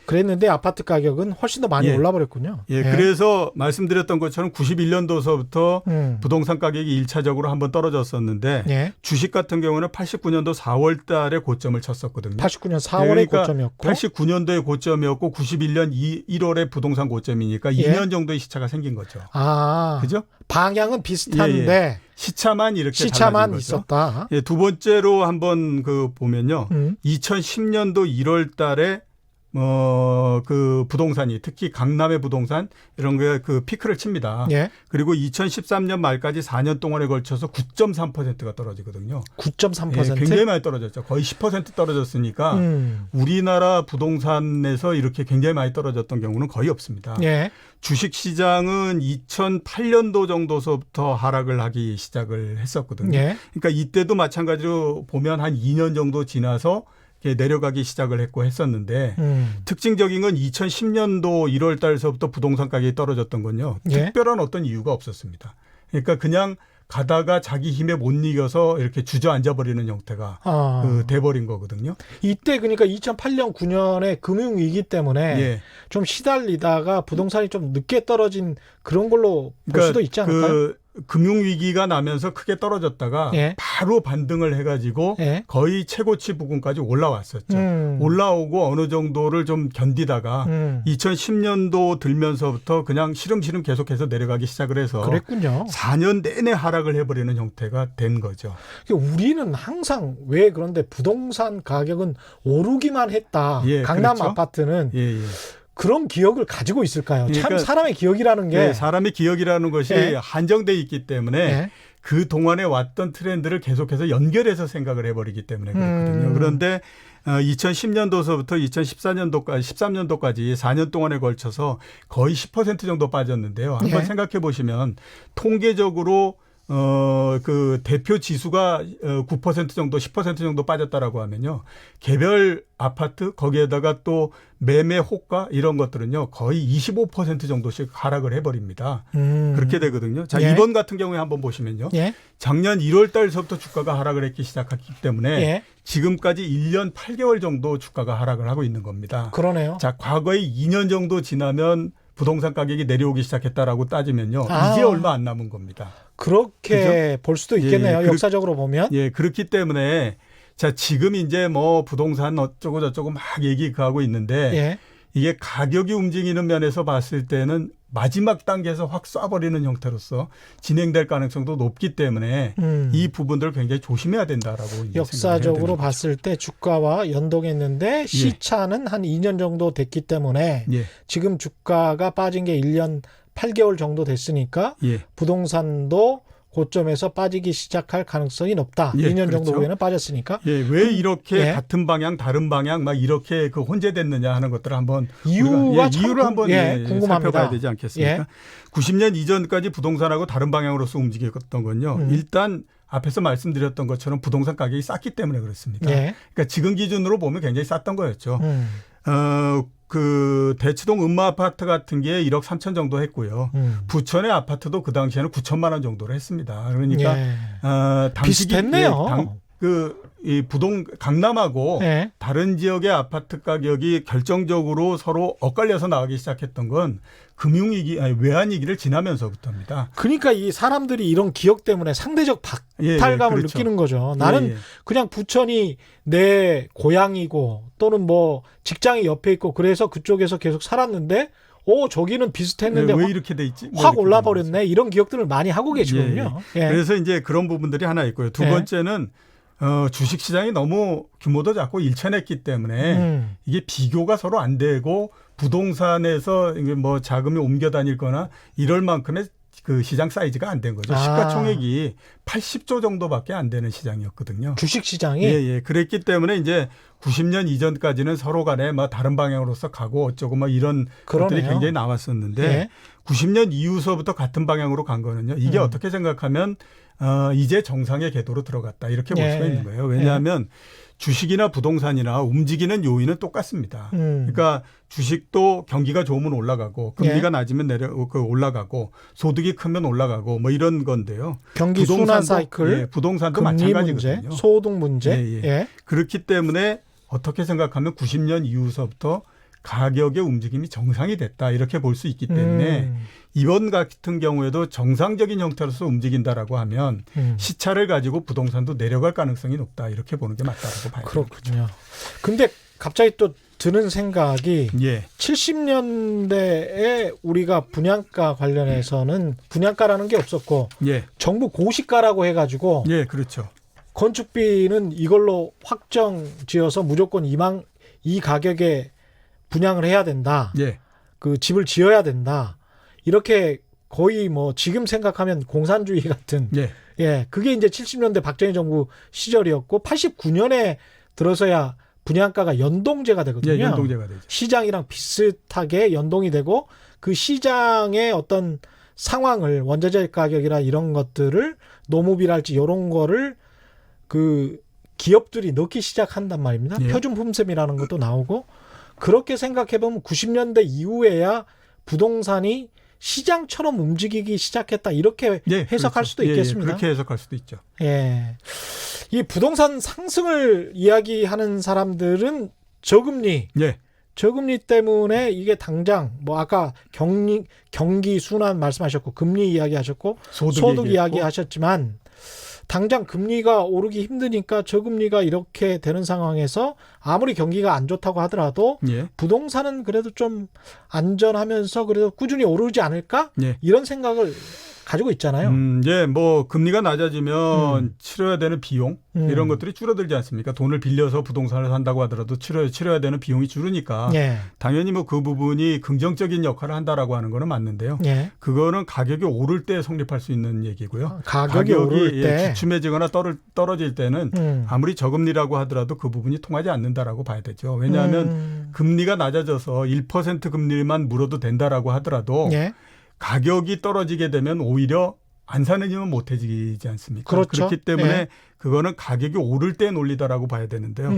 그랬는데 아파트 가격은 훨씬 더 많이 올라버렸군요. 예, 그래서 말씀드렸던 것처럼 91년도서부터 부동산 가격이 1차적으로 한번 떨어졌었는데 주식 같은 경우는 89년도 4월 달에 고점을 쳤었거든요. 89년 4월에 그러니까 고점이었고 89년도에 고점이었고 91년 1월에 부동산 고점이니까 2년 정도의 시차가 생긴 거죠. 그죠? 방향은 비슷한데 시차만 이렇게 시차만 거죠. 있었다. 예, 두 번째로 한번 보면요. 2010년도 1월 달에 그 부동산이 특히 강남의 부동산 이런 게 그 피크를 칩니다. 예. 그리고 2013년 말까지 4년 동안에 걸쳐서 9.3%가 떨어지거든요. 9.3%? 예, 굉장히 많이 떨어졌죠. 거의 10% 떨어졌으니까 우리나라 부동산에서 이렇게 굉장히 많이 떨어졌던 경우는 거의 없습니다. 예. 주식시장은 2008년도 정도서부터 하락을 하기 시작을 했었거든요. 예. 그러니까 이때도 마찬가지로 보면 한 2년 정도 지나서 내려가기 시작을 했고 했었는데 특징적인 건 2010년도 1월 달서부터 부동산 가격이 떨어졌던 건요. 특별한 어떤 이유가 없었습니다. 그러니까 그냥 가다가 자기 힘에 못 이겨서 이렇게 주저앉아 버리는 형태가 돼버린 거거든요. 이때 그러니까 2008년 9년에 금융위기 때문에 좀 시달리다가 부동산이 좀 늦게 떨어진 그런 걸로 볼 수도 있지 않을까요? 금융위기가 나면서 크게 떨어졌다가 바로 반등을 해가지고 거의 최고치 부근까지 올라왔었죠. 올라오고 어느 정도를 좀 견디다가 2010년도 들면서부터 그냥 시름시름 계속해서 내려가기 시작을 해서 그랬군요. 4년 내내 하락을 해버리는 형태가 된 거죠. 우리는 항상 왜 그런데 부동산 가격은 오르기만 했다. 강남 그렇죠? 아파트는. 그런 기억을 가지고 있을까요? 그러니까 참 사람의 기억이라는 게 사람의 기억이라는 것이 한정돼 있기 때문에 그 동안에 왔던 트렌드를 계속해서 연결해서 생각을 해버리기 때문에 그렇거든요. 그런데 2010년도서부터 2014년도까지 13년도까지 4년 동안에 걸쳐서 거의 10% 정도 빠졌는데요. 한번 예. 생각해 보시면 통계적으로 그 대표 지수가 9% 정도, 10% 정도 빠졌다라고 하면요. 개별 아파트 거기에다가 또 매매 호가 이런 것들은요. 거의 25% 정도씩 하락을 해버립니다. 그렇게 되거든요. 자, 예. 이번 같은 경우에 한번 보시면요. 예. 작년 1월 달서부터 주가가 하락을 했기 시작했기 때문에 예. 지금까지 1년 8개월 정도 주가가 하락을 하고 있는 겁니다. 그러네요. 자, 과거에 2년 정도 지나면 부동산 가격이 내려오기 시작했다라고 따지면요. 아. 이제 얼마 안 남은 겁니다. 그렇게 볼 수도 있겠네요. 예, 역사적으로 보면. 예, 그렇기 때문에 자, 지금 이제 뭐 부동산 어쩌고 저쩌고 막 얘기하고 있는데 예. 이게 가격이 움직이는 면에서 봤을 때는 마지막 단계에서 확 쏴버리는 형태로서 진행될 가능성도 높기 때문에 이 부분들을 굉장히 조심해야 된다라고 이제 역사적으로 봤을 때 주가와 연동했는데 시차는 한 2년 정도 됐기 때문에 예. 지금 주가가 빠진 게 1년 8개월 정도 됐으니까 예. 부동산도 고점에서 빠지기 시작할 가능성이 높다. 예, 2년 정도 그렇죠. 후에는 빠졌으니까. 예, 왜 이렇게 예. 같은 방향, 다른 방향 막 이렇게 그 혼재됐느냐 하는 것들을 한번 이유가 참 이유를 한번 궁금합니다. 살펴봐야 되지 않겠습니까? 예. 90년 이전까지 부동산하고 다른 방향으로서 움직였던 건요. 일단 앞에서 말씀드렸던 것처럼 부동산 가격이 쌌기 때문에 그렇습니다. 예. 그러니까 지금 기준으로 보면 굉장히 쌌던 거였죠. 음. 그 대치동 음마 아파트 같은 게 1억 3천 정도 했고요. 부천의 아파트도 그 당시에는 9천만 원 정도로 했습니다. 그러니까 예. 당시 비슷했네요. 이 강남하고 예. 다른 지역의 아파트 가격이 결정적으로 서로 엇갈려서 나가기 시작했던 건 금융위기, 아니 외환위기를 지나면서부터입니다. 그러니까 이 사람들이 이런 기억 때문에 상대적 박탈감을 그렇죠. 느끼는 거죠. 나는 예. 그냥 부천이 내 고향이고 또는 뭐 직장이 옆에 있고 그래서 그쪽에서 계속 살았는데 저기는 비슷했는데 왜 이렇게 돼 있지? 뭐 확 이렇게 올라버렸네. 이런 기억들을 많이 하고 계시거든요. 예. 그래서 이제 그런 부분들이 하나 있고요. 두 예. 번째는 주식 시장이 너무 규모도 작고 일천했기 때문에 이게 비교가 서로 안 되고 부동산에서 이게 뭐 자금이 옮겨 다닐거나 이럴 만큼의 그 시장 사이즈가 안 된 거죠. 시가총액이 80조 정도밖에 안 되는 시장이었거든요. 주식 시장이 예. 그랬기 때문에 이제 90년 이전까지는 서로 간에 뭐 다른 방향으로서 가고 어쩌고 뭐 이런 것들이 그러네요. 굉장히 나왔었는데 예. 90년 이후서부터 같은 방향으로 간 거는요. 이게 어떻게 생각하면 이제 정상의 궤도로 들어갔다 이렇게 볼 수가 있는 거예요. 왜냐하면 주식이나 부동산이나 움직이는 요인은 똑같습니다. 그러니까 주식도 경기가 좋으면 올라가고 금리가 낮으면 올라가고 소득이 크면 올라가고 뭐 이런 건데요. 경기 순환 사이클, 부동산도 금리 마찬가지거든요. 문제, 소득 문제. 예. 그렇기 때문에 어떻게 생각하면 90년 이후서부터 가격의 움직임이 정상이 됐다 이렇게 볼 수 있기 때문에 이번 같은 경우에도 정상적인 형태로서 움직인다라고 하면 시차를 가지고 부동산도 내려갈 가능성이 높다 이렇게 보는 게 맞다고 봐요. 그렇군요. 근데 갑자기 또 드는 생각이 예. 70년대에 우리가 분양가 관련해서는 분양가라는 게 없었고 예. 정부 고시가라고 해가지고 예, 그렇죠. 건축비는 이걸로 확정 지어서 무조건 이 가격에 분양을 해야 된다. 예. 그 집을 지어야 된다. 이렇게 거의 뭐 지금 생각하면 공산주의 같은 예. 그게 이제 70년대 박정희 정부 시절이었고 89년에 들어서야 분양가가 연동제가 되거든요. 예, 연동제가 되죠. 시장이랑 비슷하게 연동이 되고 그 시장의 어떤 상황을 원자재 가격이나 이런 것들을 노무비랄지 이런 거를 그 기업들이 넣기 시작한단 말입니다. 예. 표준 품셈이라는 것도 나오고 그렇게 생각해 보면 90년대 이후에야 부동산이 시장처럼 움직이기 시작했다 이렇게 해석할 그렇죠. 수도 있겠습니다. 그렇게 해석할 수도 있죠. 예. 이 부동산 상승을 이야기하는 사람들은 저금리 때문에 이게 당장 뭐 아까 경기 순환 말씀하셨고 금리 이야기하셨고 소득 이야기하셨지만 당장 금리가 오르기 힘드니까 저금리가 이렇게 되는 상황에서 아무리 경기가 안 좋다고 하더라도 부동산은 그래도 좀 안전하면서 그래도 꾸준히 오르지 않을까? 이런 생각을 가지고 있잖아요. 뭐 금리가 낮아지면 치러야 되는 비용 이런 것들이 줄어들지 않습니까? 돈을 빌려서 부동산을 산다고 하더라도 치러야 되는 비용이 줄으니까 당연히 뭐 그 부분이 긍정적인 역할을 한다라고 하는 거는 맞는데요. 그거는 가격이 오를 때 성립할 수 있는 얘기고요. 가격이 오를 때 주춤해지거나 떨어질 때는 아무리 저금리라고 하더라도 그 부분이 통하지 않는다. 된다라고 봐야 되죠. 왜냐하면 금리가 낮아져서 1% 금리만 물어도 된다라고 하더라도 예. 가격이 떨어지게 되면 오히려 안 사는 힘은 못해지지 않습니까? 그렇죠. 그렇기 때문에 예. 그거는 가격이 오를 때 논리다라고 봐야 되는데요.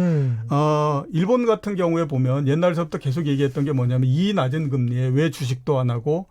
일본 같은 경우에 보면 옛날서부터 계속 얘기했던 게 뭐냐면 이 낮은 금리에 왜 주식도 안 하고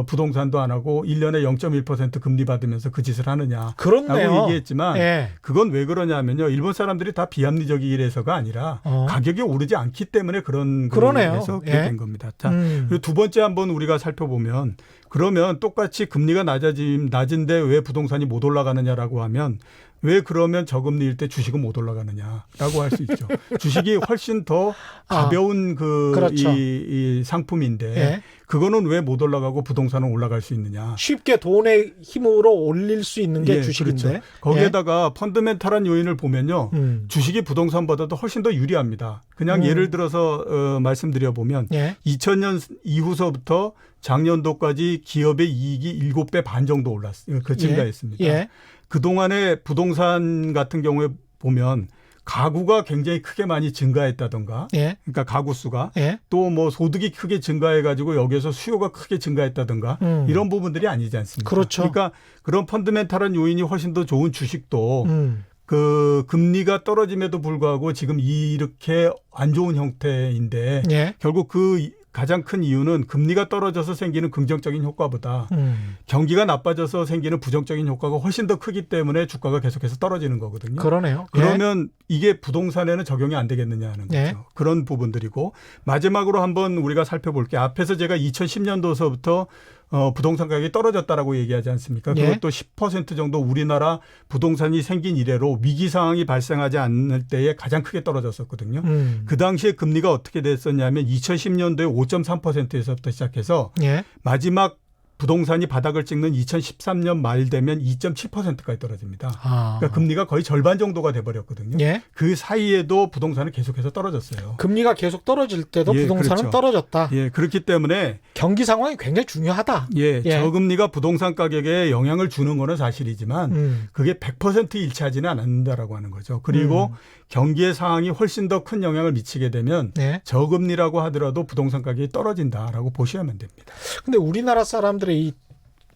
부동산도 안 하고 1년에 0.1% 금리 받으면서 그 짓을 하느냐라고 그렇네요. 얘기했지만 예. 그건 왜 그러냐면요. 일본 사람들이 다 비합리적이라서가 아니라 가격이 오르지 않기 때문에 그런 그러네요. 그래서 그렇게 예. 된 겁니다. 자, 그리고 두 번째 한번 우리가 살펴보면 그러면 똑같이 금리가 낮은데 왜 부동산이 못 올라가느냐라고 하면 왜 그러면 저금리일 때 주식은 못 올라가느냐라고 할 수 있죠. 주식이 훨씬 더 가벼운 그렇죠. 이 상품인데 예. 그거는 왜 못 올라가고 부동산은 올라갈 수 있느냐. 쉽게 돈의 힘으로 올릴 수 있는 게 예, 주식인데. 그렇죠. 거기에다가 펀더멘탈한 요인을 보면요. 주식이 부동산보다도 훨씬 더 유리합니다. 그냥 예를 들어서 말씀드려 보면 예. 2000년 이후서부터 작년도까지 기업의 이익이 7배 반 정도 올랐어요. 증가했습니다. 예. 그동안에 부동산 같은 경우에 보면 가구가 굉장히 크게 많이 증가했다던가 예. 그러니까 가구 수가 예. 또 뭐 소득이 크게 증가해가지고 여기에서 수요가 크게 증가했다던가 이런 부분들이 아니지 않습니까? 그렇죠. 그러니까 그런 펀더멘탈한 요인이 훨씬 더 좋은 주식도 그 금리가 떨어짐에도 불구하고 지금 이렇게 안 좋은 형태인데 예. 결국 그 가장 큰 이유는 금리가 떨어져서 생기는 긍정적인 효과보다 경기가 나빠져서 생기는 부정적인 효과가 훨씬 더 크기 때문에 주가가 계속해서 떨어지는 거거든요. 그러네요. 그러면 이게 부동산에는 적용이 안 되겠느냐 하는 거죠. 예. 그런 부분들이고 마지막으로 한번 우리가 살펴볼게요. 앞에서 제가 2010년도서부터 부동산 가격이 떨어졌다라고 얘기하지 않습니까? 예. 그것도 10% 정도 우리나라 부동산이 생긴 이래로 위기 상황이 발생하지 않을 때에 가장 크게 떨어졌었거든요. 그 당시에 금리가 어떻게 됐었냐면 2010년도에 5.3%에서부터 시작해서 예. 마지막 부동산이 바닥을 찍는 2013년 말 되면 2.7%까지 떨어집니다. 그러니까 금리가 거의 절반 정도가 돼버렸거든요. 예. 그 사이에도 부동산은 계속해서 떨어졌어요. 금리가 계속 떨어질 때도 예, 부동산은 그렇죠. 떨어졌다. 예, 그렇기 때문에 경기 상황이 굉장히 중요하다. 예, 예. 저금리가 부동산 가격에 영향을 주는 거는 사실이지만 그게 100% 일치하지는 않는다라고 하는 거죠. 그리고 경기의 상황이 훨씬 더 큰 영향을 미치게 되면 네. 저금리라고 하더라도 부동산 가격이 떨어진다라고 보셔야만 됩니다. 근데 우리나라 사람들의 이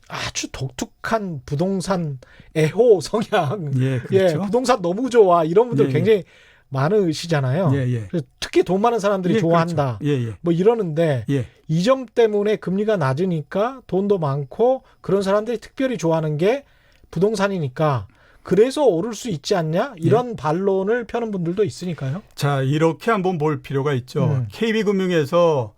아주 독특한 부동산 애호 성향. 예, 그렇죠. 예, 부동산 너무 좋아. 이런 분들 예, 굉장히 많으시잖아요. 예, 예. 그래서 특히 돈 많은 사람들이 예, 좋아한다. 그렇죠. 예, 예. 뭐 이러는데 예. 이 점 때문에 금리가 낮으니까 돈도 많고 그런 사람들이 특별히 좋아하는 게 부동산이니까 그래서 오를 수 있지 않냐? 이런 반론을 펴는 분들도 있으니까요. 자, 이렇게 한번 볼 필요가 있죠. KB금융에서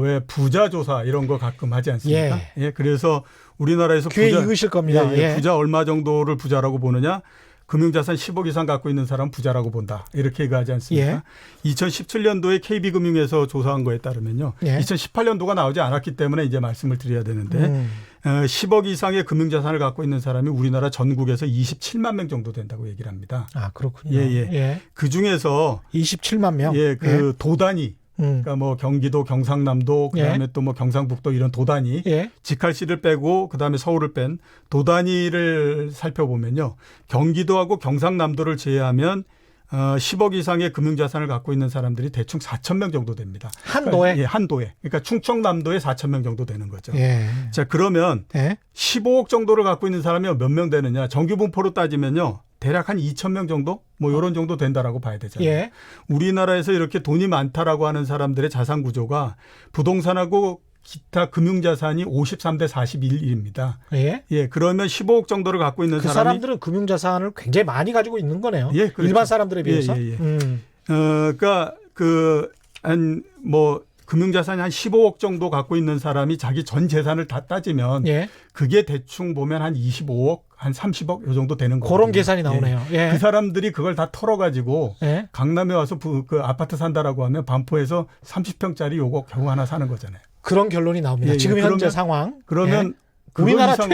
왜 부자 조사 이런 거 가끔 하지 않습니까? 예. 예, 그래서 우리나라에서 귀에 익으실 겁니다. 예, 예, 예. 부자 얼마 정도를 부자라고 보느냐? 금융자산 10억 이상 갖고 있는 사람 부자라고 본다. 이렇게 얘기하지 않습니까? 2017년도에 KB금융에서 조사한 거에 따르면요. 예. 2018년도가 나오지 않았기 때문에 이제 말씀을 드려야 되는데 10억 이상의 금융자산을 갖고 있는 사람이 우리나라 전국에서 27만 명 정도 된다고 얘기를 합니다. 아, 그렇군요. 예, 예. 그중에서 27만 명. 예, 그 도단위 그러니까 뭐 경기도, 경상남도, 그다음에 또 뭐 경상북도 이런 도단위, 예. 직할시를 빼고 그다음에 서울을 뺀 도단위를 살펴보면요. 경기도하고 경상남도를 제외하면 10억 이상의 금융자산을 갖고 있는 사람들이 대충 4천 명 정도 됩니다. 한도에? 그러니까, 예, 한도에. 그러니까 충청남도에 4천 명 정도 되는 거죠. 예. 자, 그러면 예. 15억 정도를 갖고 있는 사람이 몇 명 되느냐? 정규분포로 따지면요. 대략 한 2천 명 정도? 뭐 이런 정도 된다라고 봐야 되잖아요. 예. 우리나라에서 이렇게 돈이 많다라고 하는 사람들의 자산 구조가 부동산하고 기타 금융자산이 53대 41입니다. 예. 예, 그러면 15억 정도를 갖고 있는 그 사람이 사람들은 금융자산을 굉장히 많이 가지고 있는 거네요. 예, 그렇죠. 일반 사람들에 비해서. 예, 예, 예. 그러니까 한 뭐 금융자산이 한 15억 정도 갖고 있는 사람이 자기 전 재산을 다 따지면 예. 그게 대충 보면 한 25억, 한 30억 요 정도 되는 거거든요. 그런 계산이 나오네요. 예. 그 사람들이 그걸 다 털어가지고 예. 강남에 와서 그 아파트 산다라고 하면 반포에서 30평짜리 요거 겨우 하나 사는 거잖아요. 그런 결론이 나옵니다. 예, 예. 지금 현재 그러면- 상황. 그러면 예.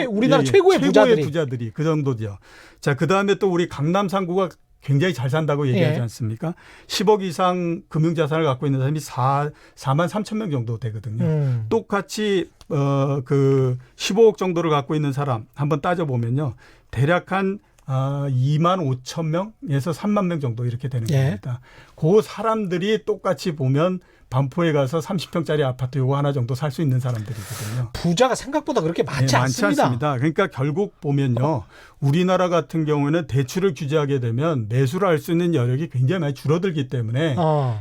우리나라 최고의 부자들이. 그 정도죠. 자, 그다음에 또 우리 강남 상구가 굉장히 잘 산다고 얘기하지 예. 않습니까? 10억 이상 금융자산을 갖고 있는 사람이 4만 3천 명 정도 되거든요. 똑같이 그 15억 정도를 갖고 있는 사람 한번 따져보면요. 대략 한 2만 5천 명에서 3만 명 정도 이렇게 되는 예. 겁니다. 그 사람들이 똑같이 보면 반포에 가서 30평짜리 아파트 요거 하나 정도 살 수 있는 사람들이거든요. 부자가 생각보다 그렇게 많지 네, 않습니다. 그러니까 결국 보면요. 우리나라 같은 경우에는 대출을 규제하게 되면 매수를 할 수 있는 여력이 굉장히 많이 줄어들기 때문에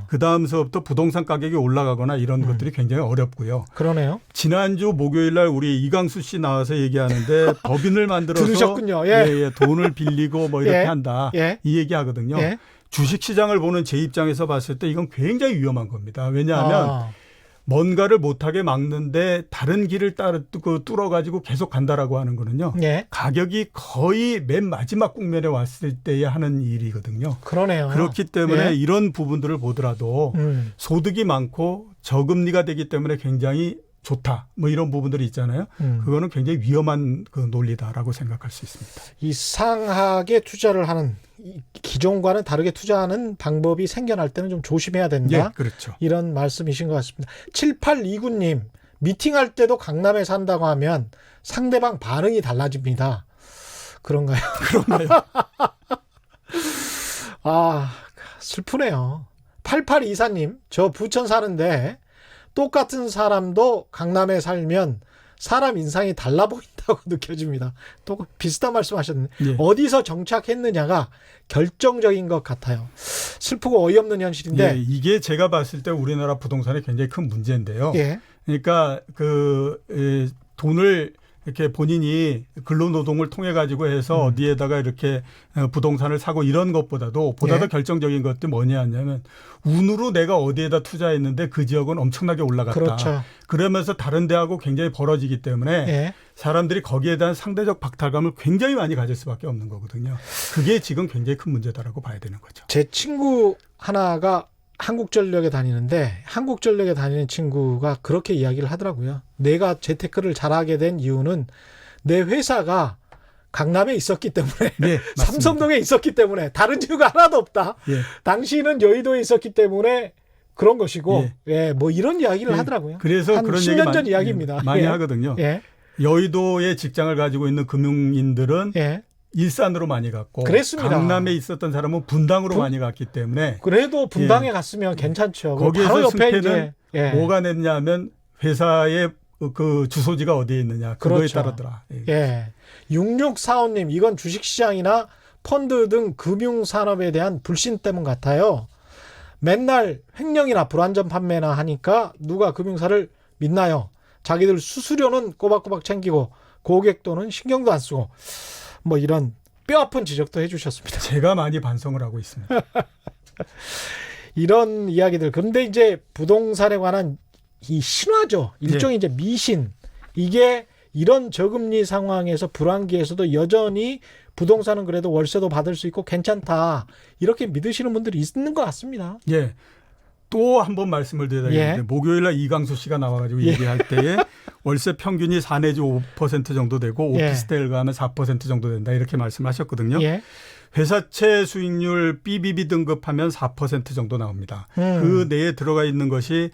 그다음서부터 부동산 가격이 올라가거나 이런 것들이 굉장히 어렵고요. 그러네요. 지난주 목요일 날 우리 이강수 씨 나와서 얘기하는데 법인을 만들어서 들으셨군요. 예. 돈을 빌리고 뭐 이렇게 예. 한다. 예. 이 얘기 하거든요. 예. 주식시장을 보는 제 입장에서 봤을 때 이건 굉장히 위험한 겁니다. 왜냐하면 뭔가를 못하게 막는데 다른 길을 뚫어가지고 계속 간다라고 하는 거는요. 예. 가격이 거의 맨 마지막 국면에 왔을 때에 하는 일이거든요. 그러네요. 그렇기 때문에 예. 이런 부분들을 보더라도 소득이 많고 저금리가 되기 때문에 굉장히 좋다. 뭐 이런 부분들이 있잖아요. 그거는 굉장히 위험한 그 논리다라고 생각할 수 있습니다. 이상하게 투자를 하는 기존과는 다르게 투자하는 방법이 생겨날 때는 좀 조심해야 된다. 예, 그렇죠. 이런 말씀이신 것 같습니다. 7829님, 미팅할 때도 강남에 산다고 하면 상대방 반응이 달라집니다. 그런가요? 그런가요? 슬프네요. 8824님, 저 부천 사는데 똑같은 사람도 강남에 살면 사람 인상이 달라 보인다고 느껴집니다. 또 비슷한 말씀하셨는데 예. 어디서 정착했느냐가 결정적인 것 같아요. 슬프고 어이없는 현실인데. 예, 이게 제가 봤을 때 우리나라 부동산의 굉장히 큰 문제인데요. 예. 그러니까 돈을 이렇게 본인이 근로노동을 통해 가지고 해서 어디에다가 이렇게 부동산을 사고 이런 것보다도 보다 더 결정적인 것도 뭐냐면 운으로 내가 어디에다 투자했는데 그 지역은 엄청나게 올라갔다. 그렇죠. 그러면서 다른 데하고 굉장히 벌어지기 때문에 예. 사람들이 거기에 대한 상대적 박탈감을 굉장히 많이 가질 수밖에 없는 거거든요. 그게 지금 굉장히 큰 문제다라고 봐야 되는 거죠. 제 친구 하나가 한국전력에 다니는데 한국전력에 다니는 친구가 그렇게 이야기를 하더라고요. 내가 재테크를 잘하게 된 이유는 내 회사가 강남에 있었기 때문에 네, 삼성동에 있었기 때문에 다른 이유가 하나도 없다. 예. 당시는 여의도에 있었기 때문에 그런 것이고 뭐 이런 이야기를 예. 하더라고요. 그래서 한 그런 10년 얘기 전 이야기입니다. 많이 예. 하거든요. 예. 여의도에 직장을 가지고 있는 금융인들은 예. 일산으로 많이 갔고 그랬습니다. 강남에 있었던 사람은 분당으로 많이 갔기 때문에 그래도 분당에 갔으면 괜찮죠. 거기에서 바로 옆에 승패는 이제 뭐가 냈냐면 회사의 그 주소지가 어디에 있느냐 그거에 그렇죠. 따르더라. 예. 6645님, 이건 주식시장이나 펀드 등 금융산업에 대한 불신 때문 같아요. 맨날 횡령이나 불안전 판매나 하니까 누가 금융사를 믿나요? 자기들 수수료는 꼬박꼬박 챙기고 고객도는 신경도 안 쓰고 뭐 이런 뼈아픈 지적도 해주셨습니다. 제가 많이 반성을 하고 있습니다. 이런 이야기들. 그런데 이제 부동산에 관한 이 신화죠. 일종의 이제 미신. 이게 이런 저금리 상황에서 불황기에서도 여전히 부동산은 그래도 월세도 받을 수 있고 괜찮다. 이렇게 믿으시는 분들이 있는 것 같습니다. 예. 또 한 번 말씀을 드려야겠는데 목요일 날 이강수 씨가 나와가지고 얘기할 때에 월세 평균이 4 내지 5% 정도 되고 오피스텔 가면 4% 정도 된다 이렇게 말씀하셨거든요. 회사채 수익률 BBB 등급하면 4% 정도 나옵니다. 그 내에 들어가 있는 것이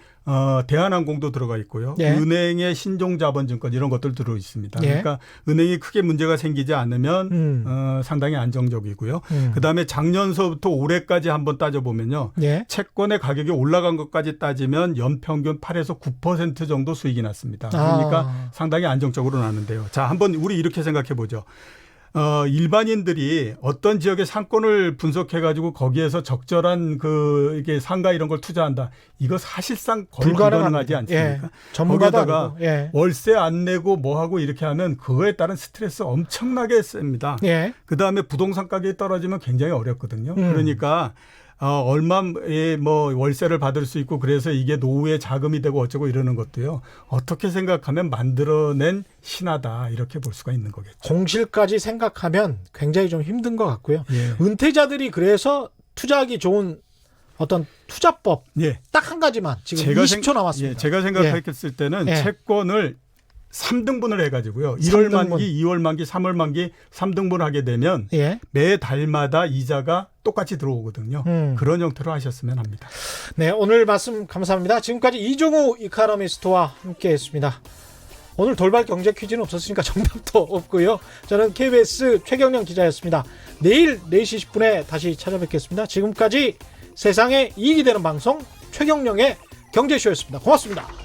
대한항공도 들어가 있고요. 은행의 신종자본증권 이런 것들 들어 있습니다. 그러니까 은행이 크게 문제가 생기지 않으면 상당히 안정적이고요. 그다음에 작년서부터 올해까지 한번 따져보면요. 채권의 가격이 올라간 것까지 따지면 연평균 8에서 9% 정도 수익이 났습니다. 그러니까 상당히 안정적으로 나는데요. 자, 한번 우리 이렇게 생각해 보죠. 일반인들이 어떤 지역의 상권을 분석해가지고 거기에서 적절한 이게 상가 이런 걸 투자한다. 이거 사실상 거의 불가능하지 않습니까? 거기다가 월세 안 내고 뭐 하고 이렇게 하면 그거에 따른 스트레스 엄청나게 셉니다. 그 다음에 부동산 가격이 떨어지면 굉장히 어렵거든요. 그러니까 얼마에 뭐 월세를 받을 수 있고 그래서 이게 노후에 자금이 되고 어쩌고 이러는 것도요. 어떻게 생각하면 만들어낸 신화다 이렇게 볼 수가 있는 거겠죠. 공실까지 생각하면 굉장히 좀 힘든 것 같고요. 은퇴자들이 그래서 투자하기 좋은 어떤 투자법 딱 한 가지만 지금 20초 남았습니다. 제가 생각했을 때는 채권을 3등분을 해가지고요. 1월 만기, 2월 만기, 3월 만기 3등분을 하게 되면 매 달마다 이자가 똑같이 들어오거든요. 그런 형태로 하셨으면 합니다. 네, 오늘 말씀 감사합니다. 지금까지 이종우 이카노미스트와 함께했습니다. 오늘 돌발 경제 퀴즈는 없었으니까 정답도 없고요. 저는 KBS 최경영 기자였습니다. 내일 4시 10분에 다시 찾아뵙겠습니다. 지금까지 세상에 이익이 되는 방송 최경영의 경제쇼였습니다. 고맙습니다.